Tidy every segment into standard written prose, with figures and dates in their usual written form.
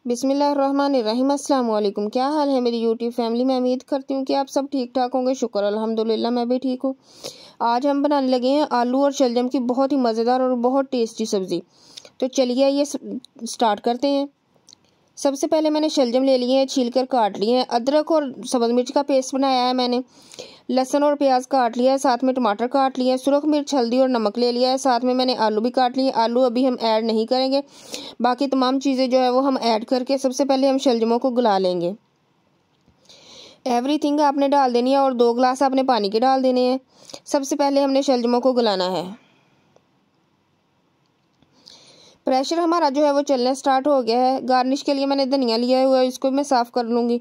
बिस्मिल्लाहिर्रहमानिर्रहीम। अस्सलाम वालेकुम। क्या हाल है मेरी यूट्यूब फैमिली। मैं उम्मीद करती हूँ कि आप सब ठीक ठाक होंगे। शुक्र अल्हम्दुलिल्लाह मैं भी ठीक हूँ। आज हम बनाने लगे हैं आलू और शलजम की बहुत ही मज़ेदार और बहुत टेस्टी सब्ज़ी। तो चलिए ये स्टार्ट करते हैं। सबसे पहले मैंने शलजम ले लिए हैं, छील कर काट लिए हैं। अदरक और सब्ज़ मिर्च का पेस्ट बनाया है मैंने। लहसुन और प्याज काट लिया है, साथ में टमाटर काट लिए हैं। सुरख मिर्च, हल्दी और नमक ले लिया है। साथ में मैंने आलू भी काट लिए। आलू अभी हम ऐड नहीं करेंगे, बाकी तमाम चीज़ें जो है वो हम ऐड करके सबसे पहले हम शलजमों को गला लेंगे। एवरीथिंग आपने डाल देनी है और 2 गिलास आपने पानी के डाल देने हैं। सबसे पहले हमने शलजमों को गलाना है। प्रेशर हमारा जो है वो चलना स्टार्ट हो गया है। गार्निश के लिए मैंने धनिया लिया हुआ है, इसको मैं साफ़ कर लूँगी।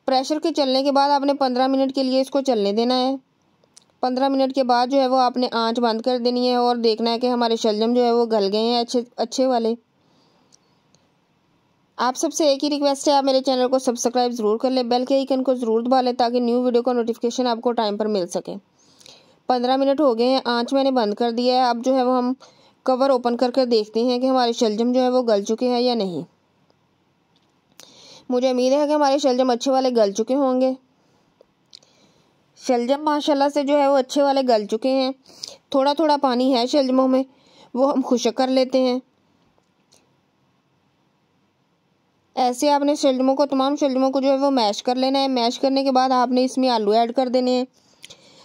प्रेशर के चलने के बाद आपने 15 मिनट के लिए इसको चलने देना है। 15 मिनट के बाद जो है वो आपने आंच बंद कर देनी है और देखना है कि हमारे शलजम जो है वो गल गए हैं अच्छे वाले। आप सबसे एक ही रिक्वेस्ट है, आप मेरे चैनल को सब्सक्राइब ज़रूर कर ले, बेल के आइकन को ज़रूर दबा लें ताकि न्यू वीडियो का नोटिफिकेशन आपको टाइम पर मिल सके। 15 मिनट हो गए हैं, आंच मैंने बंद कर दिया है। अब जो है वो हम कवर ओपन करके देखते हैं कि हमारे शलजम जो है वो गल चुके हैं या नहीं। मुझे उम्मीद है कि हमारे शलजम अच्छे वाले गल चुके होंगे। शलजम माशाल्लाह से जो है वो अच्छे वाले गल चुके हैं। थोड़ा थोड़ा पानी है शलजमों में, वो हम खुश्क कर लेते हैं। ऐसे आपने शलजमों को, तमाम शलजमों को जो है वो मैश कर लेना है। मैश करने के बाद आपने इसमें आलू ऐड कर देने हैं।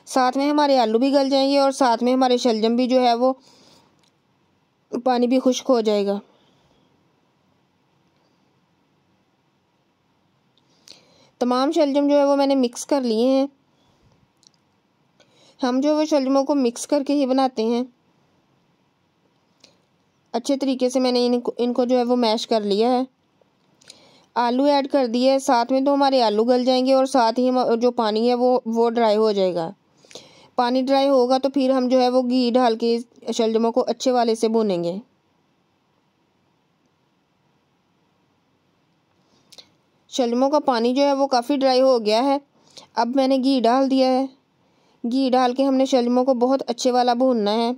साथ में हमारे आलू भी गल जाएंगे और साथ में हमारे शलजम भी जो है वो पानी भी खुश्क हो जाएगा। तमाम शलजम जो है वो मैंने मिक्स कर लिए हैं। हम जो है वो शलजमों को मिक्स करके ही बनाते हैं। अच्छे तरीके से मैंने इनको जो है वो मैश कर लिया है। आलू ऐड कर दिए है साथ में, तो हमारे आलू गल जाएंगे और साथ ही जो पानी है वो ड्राई हो जाएगा। पानी ड्राई होगा तो फिर हम जो है वो घी डाल के शलजमों को अच्छे वाले से भूनेंगे। शलजमों का पानी जो है वो काफ़ी ड्राई हो गया है। अब मैंने घी डाल दिया है। घी डाल के हमने शलजमों को बहुत अच्छे वाला भूनना है।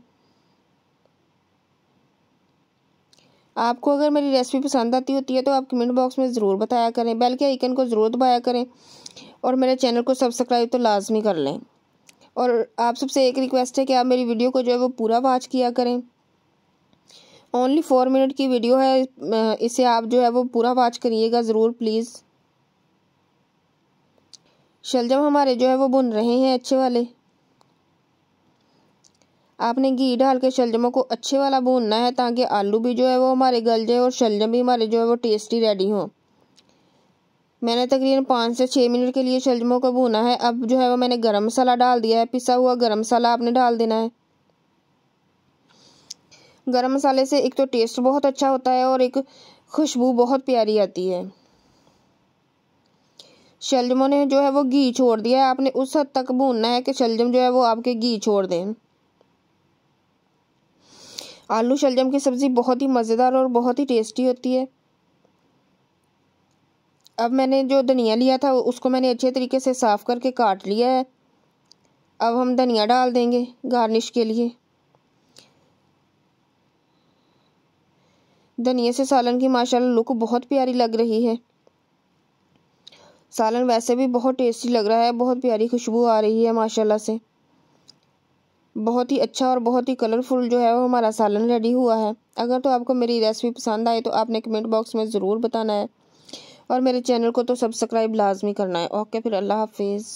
आपको अगर मेरी रेसिपी पसंद आती होती है तो आप कमेंट बॉक्स में ज़रूर बताया करें, बेल के आइकन को ज़रूर दबाया करें और मेरे चैनल को सब्सक्राइब तो लाजमी कर लें। और आप सबसे एक रिक्वेस्ट है कि आप मेरी वीडियो को जो है वो पूरा वॉच किया करें। ओनली 4 मिनट की वीडियो है, इसे आप जो है वो पूरा वॉच करिएगा ज़रूर प्लीज़। शलजम हमारे जो है वो भुन रहे हैं अच्छे वाले। आपने घी डाल के शलजमों को अच्छे वाला भूनना है ताकि आलू भी जो है वो हमारे गल जाए और शलजम भी हमारे जो है वो टेस्टी रेडी हो। मैंने तकरीबन 5 से 6 मिनट के लिए शलजमों को भूना है। अब जो है वो मैंने गरम मसाला डाल दिया है, पिसा हुआ गरम मसाला आपने डाल देना है। गरम मसाले से एक तो टेस्ट बहुत अच्छा होता है और एक खुशबू बहुत प्यारी आती है। शलजमों ने जो है वो घी छोड़ दिया है, आपने उस हद तक भूनना है कि शलजम जो है वो आपके घी छोड़ दें। आलू शलजम की सब्ज़ी बहुत ही मज़ेदार और बहुत ही टेस्टी होती है। अब मैंने जो धनिया लिया था उसको मैंने अच्छे तरीके से साफ़ करके काट लिया है। अब हम धनिया डाल देंगे गार्निश के लिए। धनिया से सालन की माशाल्लाह लुक बहुत प्यारी लग रही है। सालन वैसे भी बहुत टेस्टी लग रहा है, बहुत प्यारी खुशबू आ रही है माशाल्लाह से। बहुत ही अच्छा और बहुत ही कलरफुल जो है वो हमारा सालन रेडी हुआ है। अगर तो आपको मेरी रेसिपी पसंद आए तो आपने कमेंट बॉक्स में ज़रूर बताना है और मेरे चैनल को तो सब्सक्राइब लाजमी करना है। ओके, फिर अल्लाह हाफिज़।